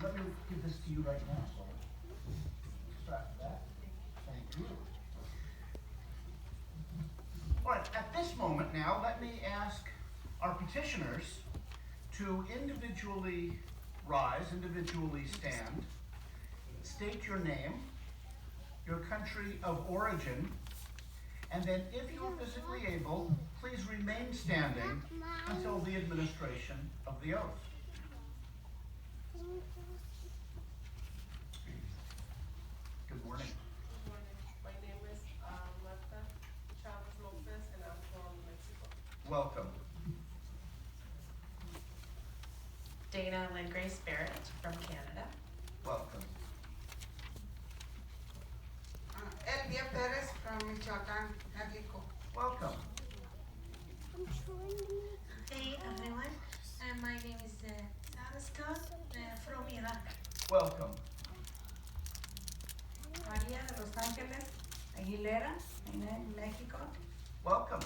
let me give this to you right now. So extract that. Thank you. All right, at this moment now, let me ask our petitioners to individually rise, individually stand, state your name, your country of origin, and then if you are physically able, please remain standing until the administration of the oath. Good morning. Good morning. My name is Marta Chavez Lopez, and I'm from Mexico. Welcome. Dana Lynn Grace Barrett from Canada. Welcome. Elvia Perez from Michoacán, Mexico. Welcome. Hey everyone, my name is Sarah Scott from Iraq. Welcome. María de Los Ángeles Aguilera, Mexico. Welcome.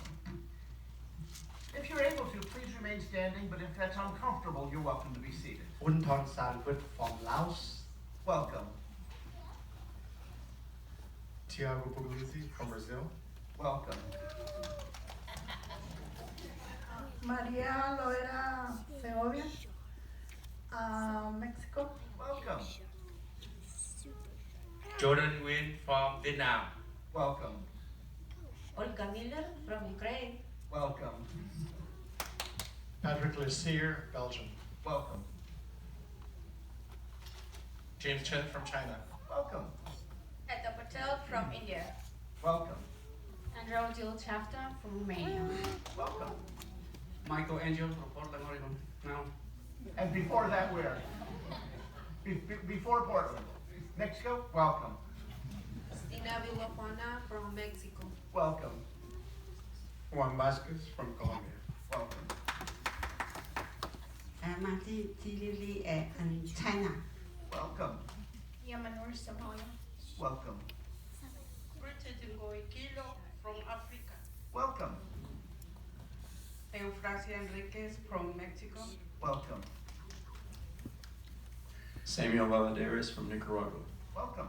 If you're able to, please remain standing, but if that's uncomfortable, you're welcome to be seated. Un Thon Sanford from Laos. Welcome. Tiago Puglisi from Brazil. Welcome. María Loera Segovia, Mexico. Welcome. Jordan Nguyen from Vietnam. Welcome. Olga Miller from Ukraine. Welcome. Patrick Lessier, Belgium. Welcome. James Chen from China. Welcome. Etta Patel from India. Welcome. Andrew Jill Chafta from Romania. Welcome. Michael Angel from Portland, Oregon. Now, And before that, where? Before Portland. Mexico? Welcome. Stina Villafana from Mexico. Welcome. Juan Vasquez from Colombia. Welcome. Mati Tilili in China. Welcome. Yamanur Somalia. Welcome. Richard Ngoy Kilo from Africa. Welcome. Eufrasia Enriquez from Mexico. Welcome. Samuel Valadares from Nicaragua. Welcome.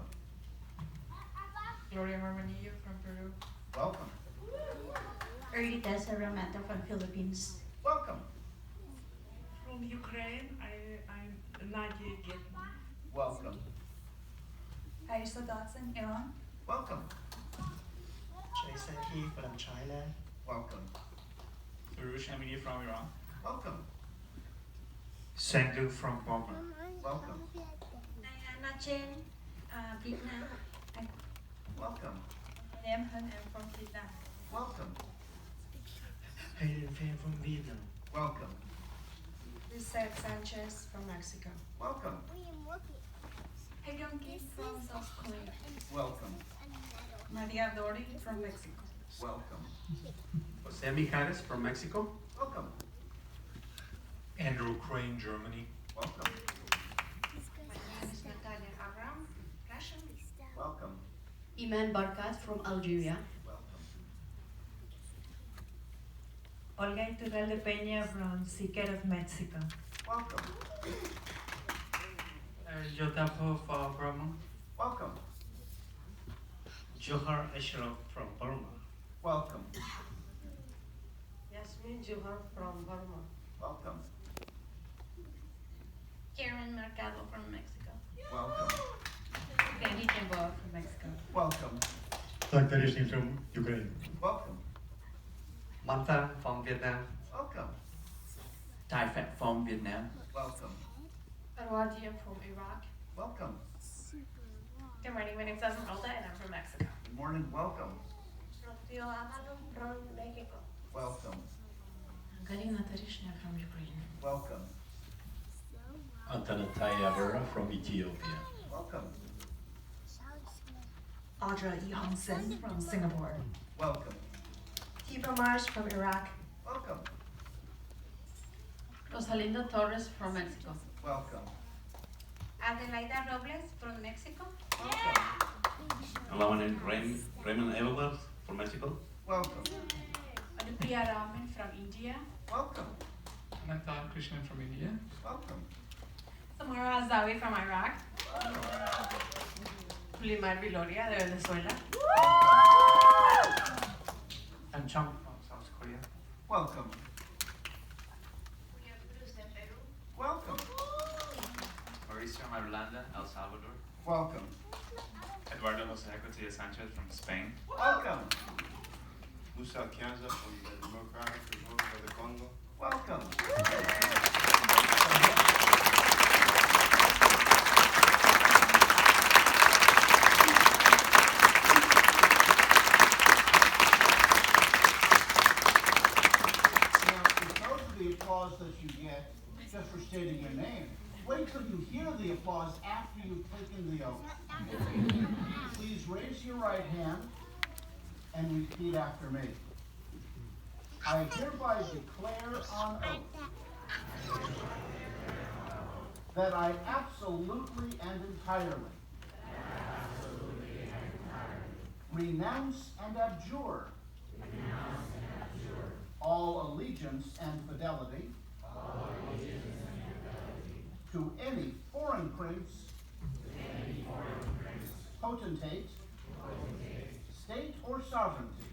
Gloria Marmanillo from Peru. Welcome. Erita Saramata from Philippines. Welcome. From Ukraine, I'm Nadia Getman. Welcome. Aisha Dodson, Iran. Welcome. Jason He from China. Welcome. Farouche Hamidi from Iran. Welcome. Sangdu from Burma. Welcome. Diana Chen, Vietnam. Welcome. Nam Hun Em from Vietnam. Welcome. Hayden Fan from Vietnam. Welcome. Lisette Sanchez from Mexico. Welcome. Haeyoung Kim from South Korea. Welcome. Maria Dori from Mexico. Welcome. Jose Mijares from Mexico. Welcome. Andrew Crane, Germany. Welcome. My name is Natalia Abraham, Russia. Welcome. Iman Barkat from Algeria. Welcome. Olga Iturral de Peña from Siquet of Mexico. Welcome. Jotapo from Burma. Welcome. Johar Ashraf from Burma. Welcome. Yasmin Johar from Burma. Welcome. Karen Mercado from Mexico. Welcome. Sandy Jimbo from Mexico. Welcome. Dr. from Ukraine. Welcome. Mantha from Vietnam. Welcome. Thai Fat from Vietnam. Welcome. Arwadia from Iraq. Welcome. Good morning, my name is Esmeralda and I'm from Mexico. Good morning. Welcome. Rocío Amado from Mexico. Welcome. Galina Tarishna from Ukraine. Welcome. Antanataya Vera from Ethiopia. Welcome. Audra E. Hongsen from Singapore. Welcome. Tiba Marsh from Iraq. Welcome. Rosalinda Torres from Mexico. Welcome. Adelaida Robles from Mexico. Welcome. Hello, my name is Raymond Everett from Mexico. Welcome. Anupriya Raman from India. Welcome. Ananta Krishnan from India. Welcome. Samara Azawi from Iraq. Limar Viloria de Venezuela. I'm Chang from South Korea. Welcome. Welcome. Mauricio Marulanda, El Salvador. Welcome. Eduardo Jose Cotillas Sanchez from Spain. Welcome. Musa Kianza from the Democratic Republic of the Congo. Welcome. Now, because of the applause that you get just for stating your name, wait till you hear the applause after you've taken the oath. Please raise your right hand and repeat after me. I hereby declare on oath that I absolutely and entirely renounce and abjure all allegiance and fidelity to any foreign prince, potentate, state or sovereignty,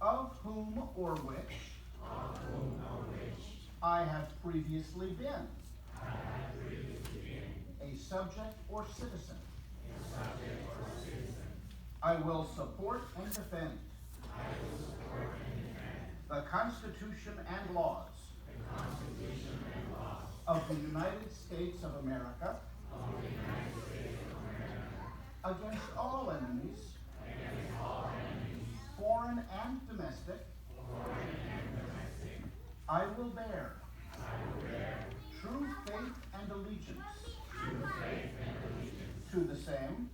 of whom or which I have previously been a subject or citizen. I will support and defend the Constitution and laws of the United States of America against all enemies, foreign and domestic. I will bear true faith and allegiance to the same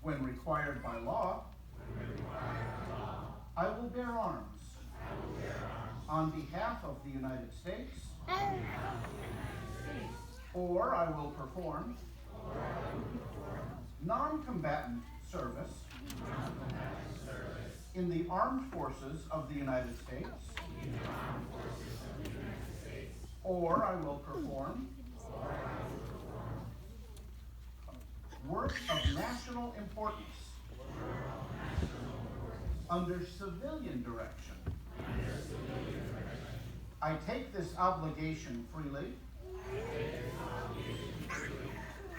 when required by law. I will bear arms on behalf of the United States, or I will perform non-combatant service in the armed forces of the United States, or I will perform work of national importance under civilian direction. I take this obligation freely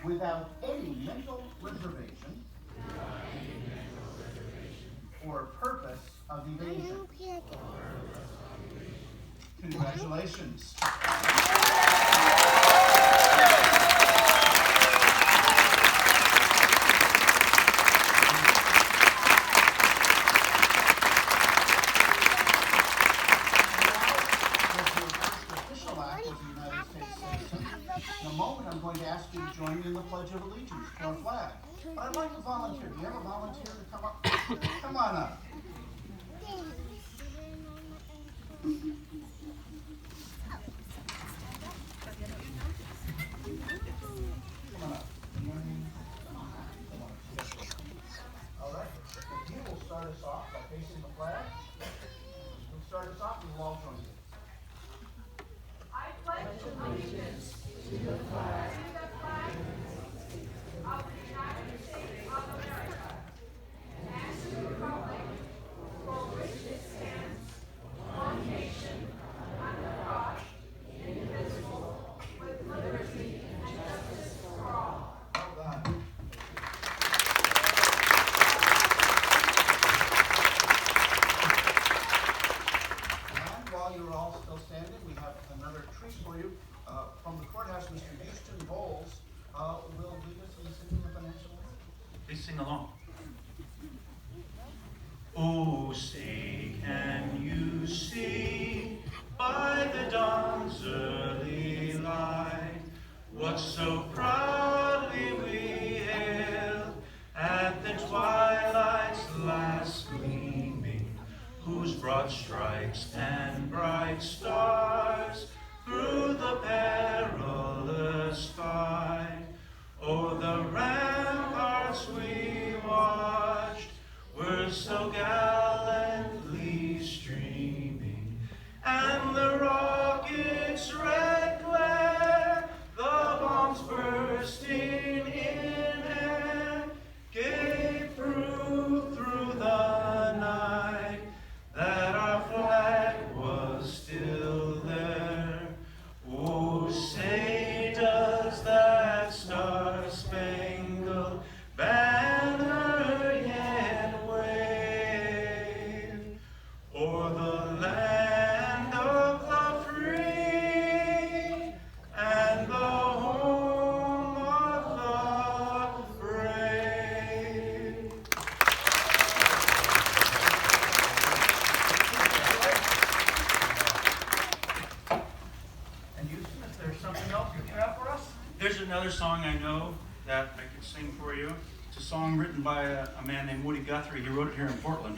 without any mental reservation or purpose of evasion. Congratulations. In a moment, I'm going to ask you to join me in the Pledge of Allegiance to our flag. But I'd like to volunteer. Do you have a volunteer to come up? Come on up. Come on up. All right. If you will start us off by facing the flag. We'll start us off and we'll all join you. I pledge allegiance to the flag of the United States of America and to the republic for which it stands, one nation, under God, indivisible, with liberty and justice for all. Well done. And while you're all still standing, we have another treat for you. From the courthouse, Mr. Houston Bowles will lead us in singing the financial anthem. Please sing along. Oh, say, can you see by the dawn's early light what so proudly we hailed at the twilight's last gleaming, whose broad stripes and bright stars through the perilous fight o'er the ramparts we watched were so gallantly streaming, and the rockets red another song I know that I could sing for you. It's a song written by a man named Woody Guthrie. He wrote it here in Portland.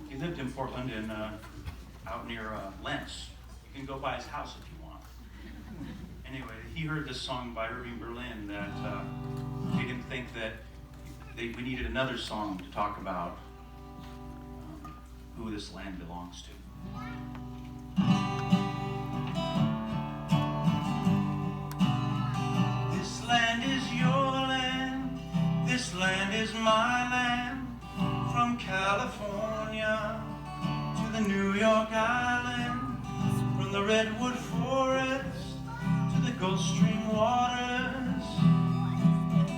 He lived in Portland out near Lentz. You can go by his house if you want. Anyway, he heard this song by Irving Berlin that made him think that we needed another song to talk about who this land belongs to. This land is your land, this land is my land, from California to the New York Island, from the Redwood Forest to the Gulf Stream waters.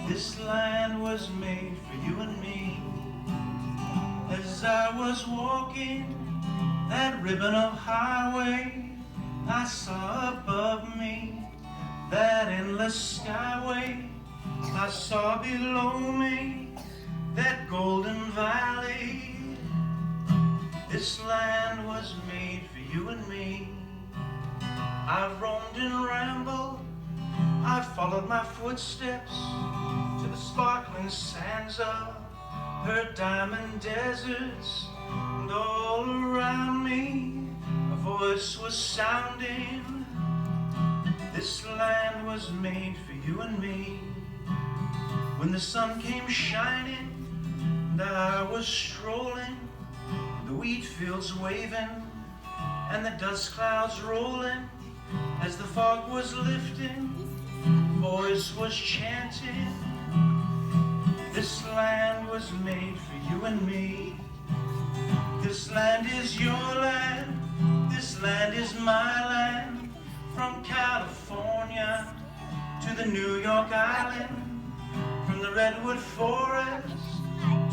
This land was made for you and me. As I was walking that ribbon of highway, I saw above me that endless skyway. I saw below me that golden valley. This land was made for you and me. I've roamed and rambled, I've followed my footsteps to the sparkling sands of her diamond deserts, and all around me a voice was sounding. This land was made for you and me. When the sun came shining and I was strolling, the wheat fields waving and the dust clouds rolling, as the fog was lifting, a voice was chanting. This land was made for you and me. This land is your land, this land is my land, from California to the New York Island, from the Redwood Forest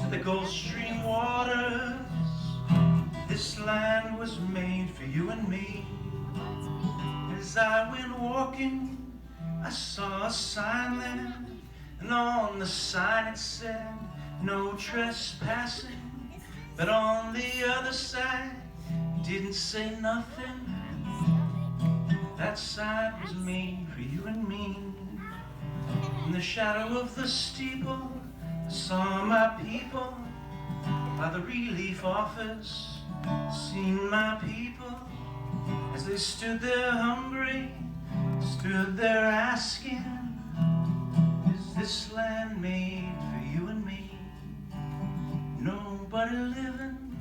to the Gulf Stream waters. This land was made for you and me. As I went walking, I saw a sign there, and on the sign it said, no trespassing. But on the other side, it didn't say nothing. That sign was made for you and me. In the shadow of the steeple, I saw my people by the relief office. Seen my people as they stood there hungry, stood there asking, is this land made for you and me? Nobody living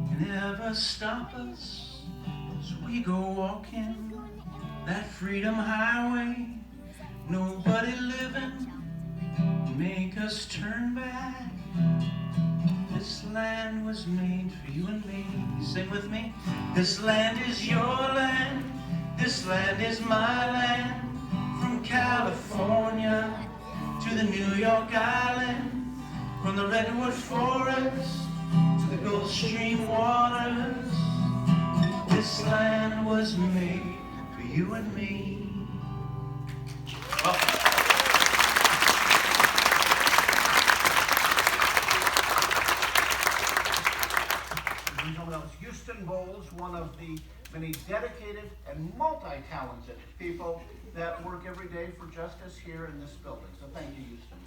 can ever stop us as we go walking that freedom highway. Nobody living can make us turn back. This land was made for you and me. Sing with me. This land is your land, this land is my land, from California to the New York Island, from the Redwood Forest to the Gulf Stream waters. This land was made for you and me. Welcome. That was Houston Bowles, one of the many dedicated and multi-talented people that work every day for justice here in this building. So thank you, Houston.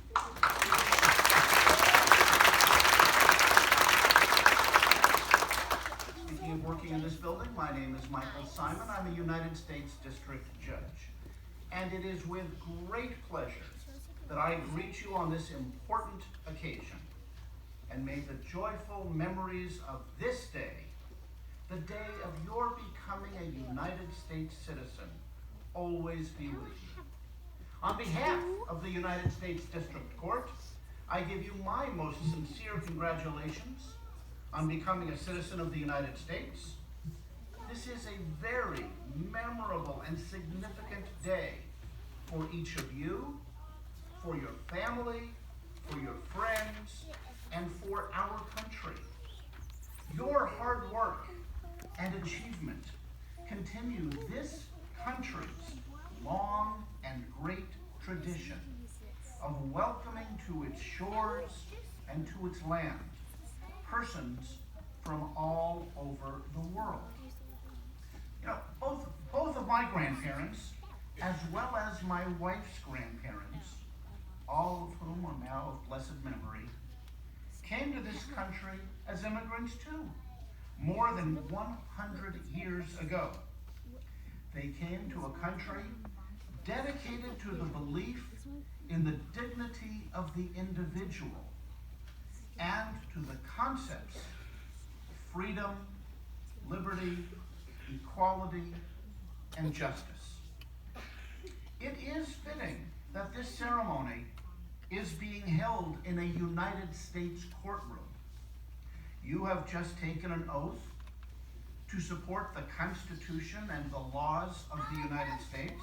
Speaking of working in this building, my name is Michael Simon. I'm a United States District Judge. And it is with great pleasure that I greet you on this important occasion. And may the joyful memories of this day, the day of your becoming a United States citizen, always be with you. On behalf of the United States District Court, I give you my most sincere congratulations on becoming a citizen of the United States. This is a very memorable and significant day for each of you, for your family, for your friends, and for our country. Your hard work and achievement continue this country's long and great tradition of welcoming to its shores and to its land persons from all over the world. You know, both of my grandparents as well as my wife's grandparents, all of whom are now of blessed memory, came to this country as immigrants too, more than 100 years ago. They came to a country dedicated to the belief in the dignity of the individual and to the concepts of freedom, liberty, equality, and justice. It is fitting that this ceremony is being held in a United States courtroom. You have just taken an oath to support the Constitution and the laws of the United States,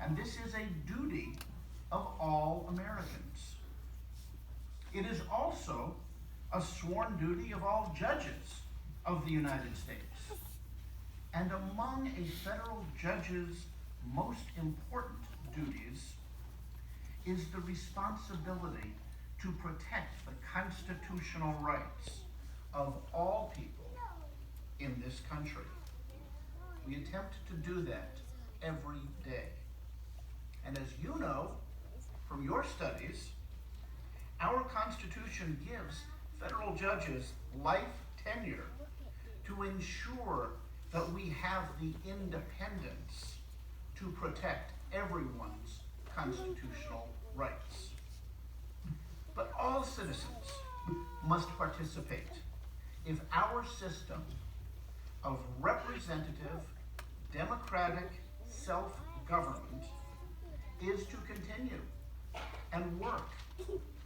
and this is a duty of all Americans. It is also a sworn duty of all judges of the United States. And among a federal judge's most important duties is the responsibility to protect the constitutional rights of all people in this country. We attempt to do that every day. And as you know from your studies, our Constitution gives federal judges life tenure to ensure that we have the independence to protect everyone's constitutional rights. But all citizens must participate if our system of representative, democratic self-government is to continue and work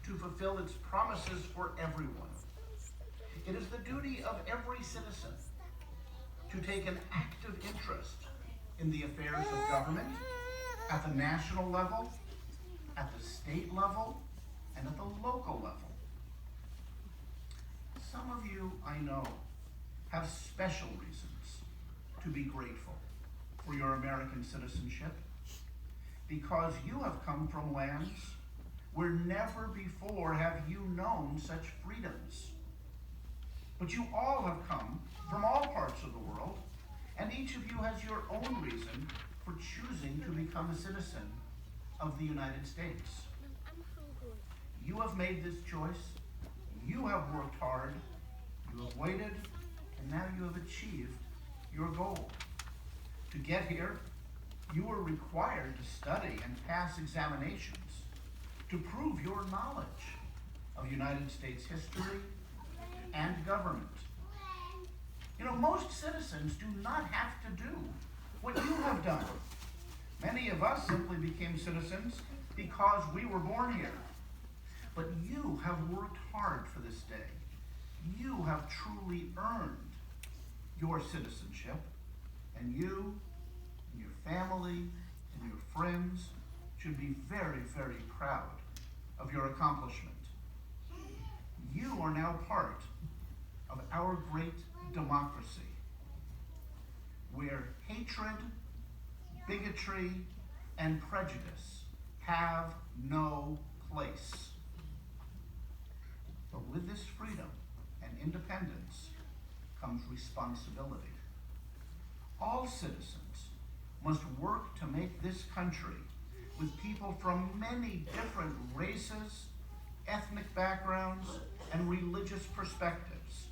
to fulfill its promises for everyone. It is the duty of every citizen to take an active interest in the affairs of government at the national level, at the state level, and at the local level. Some of you, I know, have special reasons to be grateful for your American citizenship because you have come from lands where never before have you known such freedoms. But you all have come from all parts of the world, and each of you has your own reason for choosing to become a citizen of the United States. You have made this choice, you have worked hard, you have waited, and now you have achieved your goal. To get here, you were required to study and pass examinations to prove your knowledge of United States history and government. You know, most citizens do not have to do what you have done. Many of us simply became citizens because we were born here. But you have worked hard for this day. You have truly earned your citizenship, and you and your family and your friends should be very, very proud of your accomplishment. You are now part of our great democracy, where hatred, bigotry, and prejudice have no place. But with this freedom and independence comes responsibility. All citizens must work to make this country, with people from many different races, ethnic backgrounds, and religious perspectives,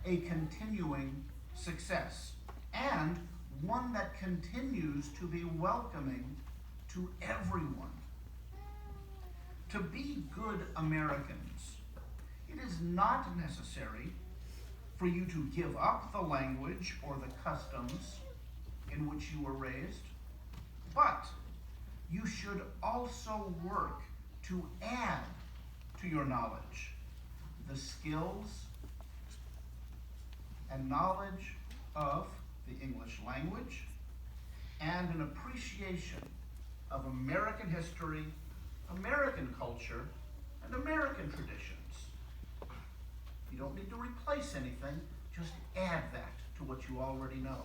a continuing success, and one that continues to be welcoming to everyone. To be good Americans, it is not necessary for you to give up the language or the customs in which you were raised, but you should also work to add to your knowledge the skills and knowledge of the English language and an appreciation of American history, American culture, and American traditions. You don't need to replace anything, just add that to what you already know.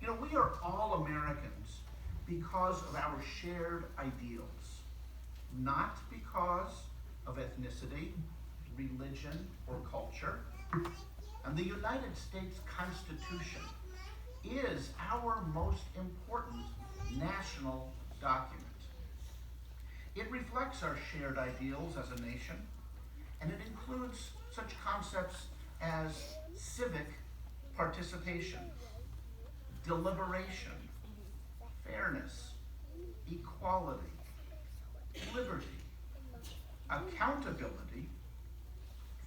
You know, we are all Americans because of our shared ideals, not because of ethnicity, religion, or culture. And the United States Constitution is our most important national document. It reflects our shared ideals as a nation, and it includes such concepts as civic participation, deliberation, fairness, equality, liberty, accountability,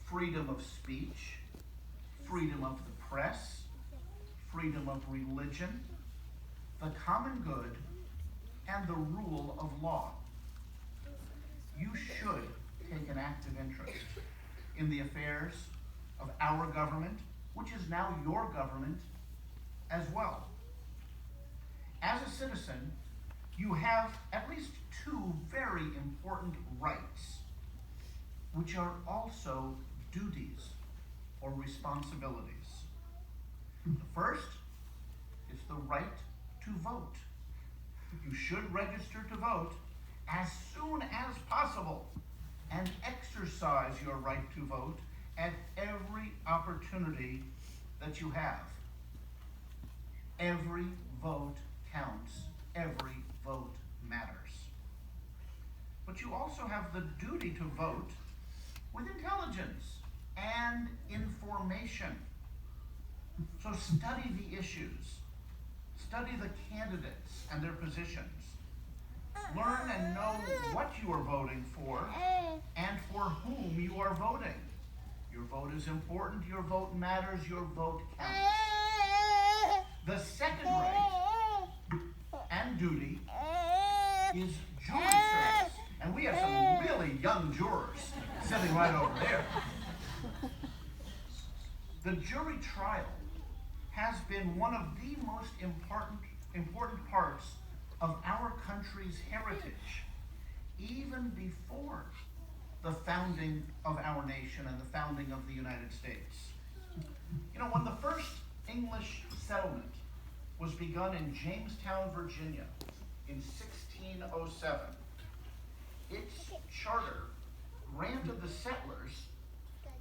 freedom of speech, freedom of the press, freedom of religion, the common good, and the rule of law. You should take an active interest in the affairs of our government, which is now your government as well. As a citizen, you have at least two very important rights, which are also duties or responsibilities. The first is the right to vote. You should register to vote as soon as possible and exercise your right to vote at every opportunity that you have. Every vote counts. Every vote matters. But you also have the duty to vote with intelligence and information. So study the issues. Study the candidates and their positions. Learn and know what you are voting for and for whom you are voting. Your vote is important, your vote matters, your vote counts. The second right and duty is jury service. And we have some really young jurors sitting right over there. The jury trial has been one of the most important parts of our country's heritage, even before the founding of our nation and the founding of the United States. You know, when the first English settlement was begun in Jamestown, Virginia in 1607, its charter granted the settlers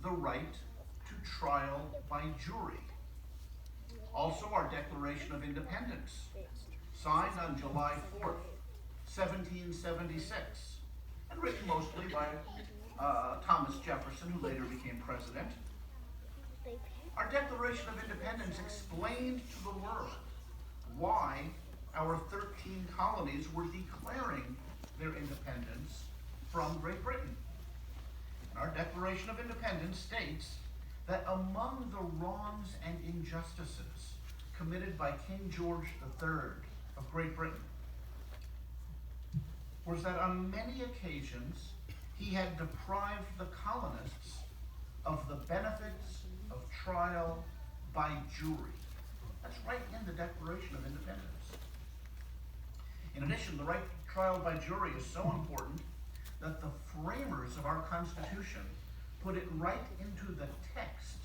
the right to trial by jury. Also, our Declaration of Independence, signed on July 4th, 1776, and written mostly by Thomas Jefferson, who later became president. Our Declaration of Independence explained to the world why our 13 colonies were declaring their independence from Great Britain. And our Declaration of Independence states that among the wrongs and injustices committed by King George III of Great Britain was that on many occasions he had deprived the colonists of the benefits of trial by jury. That's right in the Declaration of Independence. In addition, the right to trial by jury is so important that the framers of our Constitution put it right into the text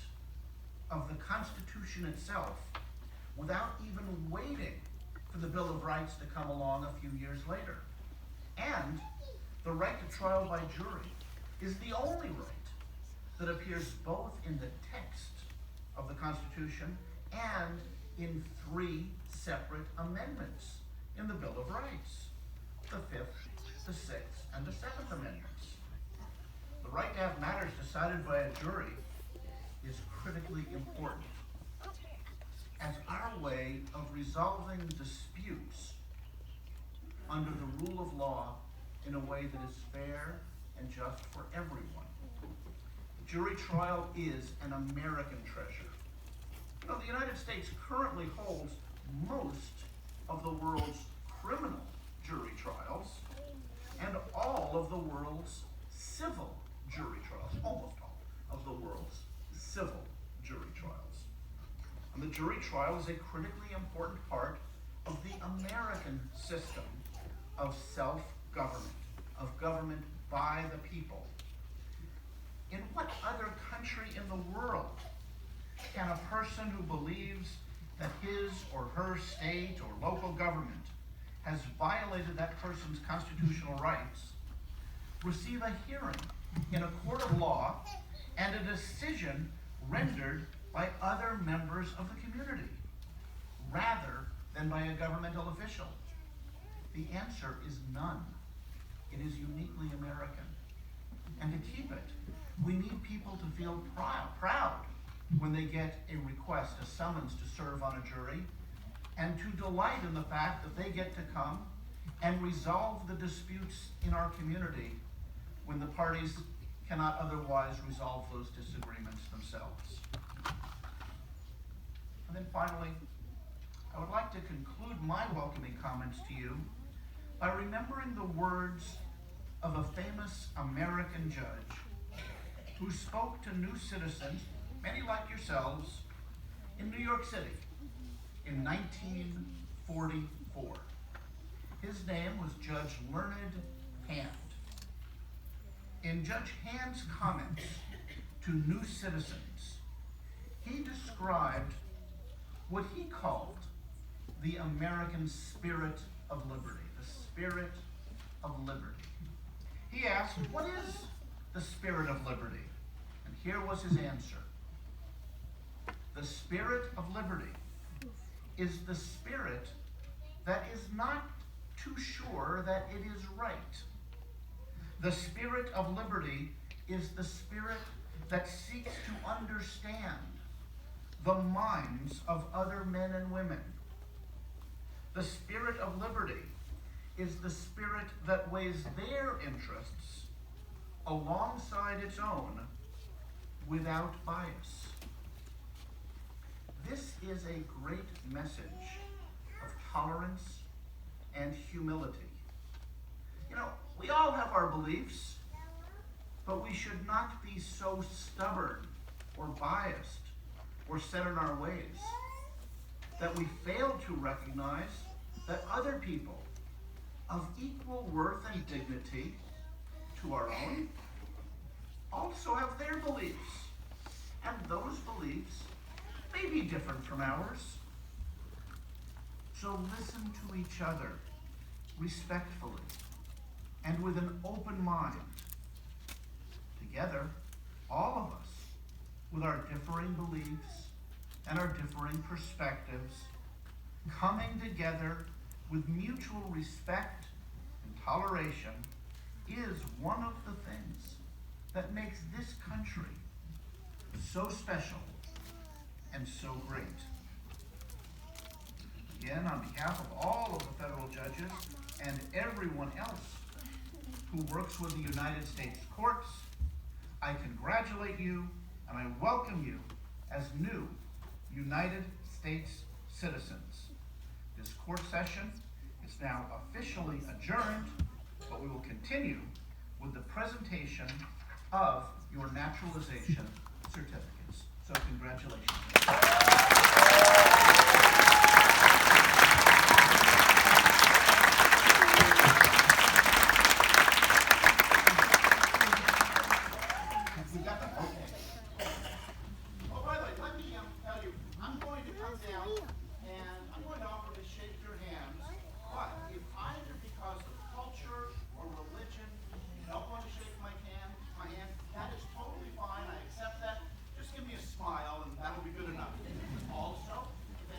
of the Constitution itself without even waiting for the Bill of Rights to come along a few years later. And the right to trial by jury is the only right that appears both in the text of the Constitution and in 3 separate amendments in the Bill of Rights: the 5th, the 6th, and the 7th Amendments. The right to have matters decided by a jury is critically important as our way of resolving disputes under the rule of law in a way that is fair and just for everyone. The jury trial is an American treasure. You know, the United States currently holds most of the world's criminal jury trials and all of the world's civil jury trials, almost all of the world's civil jury trials. And the jury trial is a critically important part of the American system of self-government, of government by the people. In what other country in the world can a person who believes that his or her state or local government has violated that person's constitutional rights receive a hearing in a court of law and a decision rendered by other members of the community rather than by a governmental official? The answer is none. It is uniquely American. And to keep it, we need people to feel proud when they get a request, a summons to serve on a jury, and to delight in the fact that they get to come and resolve the disputes in our community when the parties cannot otherwise resolve those disagreements themselves. And then finally, I would like to conclude my welcoming comments to you by remembering the words of a famous American judge who spoke to new citizens, many like yourselves, in New York City in 1944. His name was Judge Learned Hand. In Judge Hand's comments to new citizens, he described what he called the American spirit of liberty, the spirit of liberty. He asked, what is the spirit of liberty? And here was his answer. The spirit of liberty is the spirit that is not too sure that it is right. The spirit of liberty is the spirit that seeks to understand the minds of other men and women. The spirit of liberty is the spirit that weighs their interests alongside its own without bias. This is a great message of tolerance and humility. You know, we all have our beliefs, but we should not be so stubborn or biased or set in our ways that we fail to recognize that other people of equal worth and dignity to our own also have their beliefs, and those beliefs may be different from ours. So listen to each other respectfully and with an open mind. Together, all of us, with our differing beliefs and our differing perspectives, coming together with mutual respect and toleration is one of the things that makes this country so special and so great. Again, on behalf of all of the federal judges and everyone else who works with the United States courts, I congratulate you and I welcome you as new United States citizens. This court session is now officially adjourned, but we will continue with the presentation of your naturalization certificates. So congratulations. We got them? Okay. Oh, by the way, let me tell you, I'm going to come down and I'm going to offer to shake your hands. But if either because of culture or religion you don't want to shake my hand, that is totally fine. I accept that. Just give me a smile and that'll be good enough. Also, if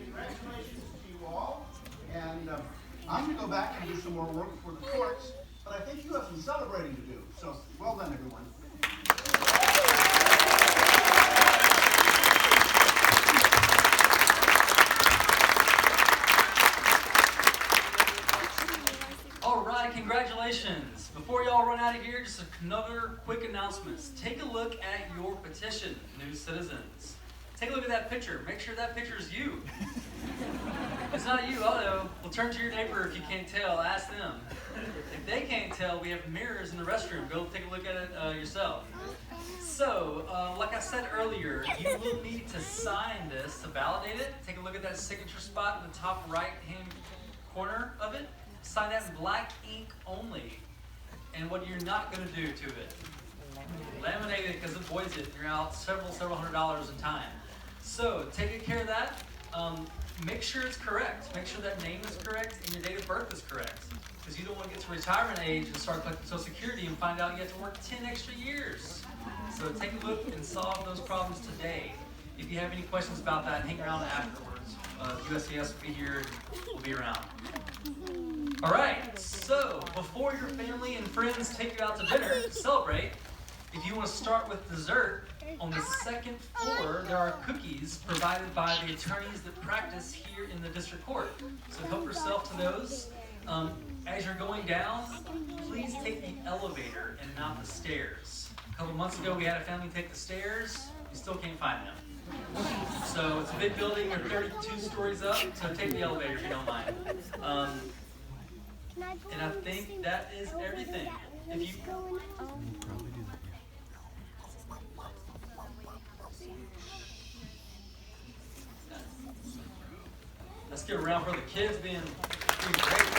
Congratulations to you all. And I'm going to go back and do some more work for the courts, but I think you have some celebrating to do. So well done, everyone. All right, congratulations. Before y'all run out of here, just another quick announcements. Take a look at your petition, new citizens. Take a look at that picture. Make sure that picture is you. If it's not you, well, turn to your neighbor if you can't tell. Ask them. If they can't tell, we have mirrors in the restroom. Go take a look at it yourself. So, like I said earlier, you will need to sign this to validate it. Take a look at that signature spot in the top right-hand corner of it. Sign that in black ink only. And what you're not going to do to it, laminate it because it voids it. You're out several $100s in time. So take good care of that. Make sure it's correct. Make sure that name is correct and your date of birth is correct. Because you don't want to get to retirement age and start collecting Social Security and find out you have to work 10 extra years. So take a look and solve those problems today. If you have any questions about that, hang around afterwards. USCS will be here and we'll be around. All right, so before your family and friends take you out to dinner to celebrate, if you want to start with dessert, on the second floor there are cookies provided by the attorneys that practice here in the district court. So help yourself to those. As you're going down, please take the elevator and not the stairs. A couple months ago we had a family take the stairs, you still can't find them. So it's a big building, they're 32 stories up, so take the elevator if you don't mind. And I think that is everything. If you let's give a round for the kids being great.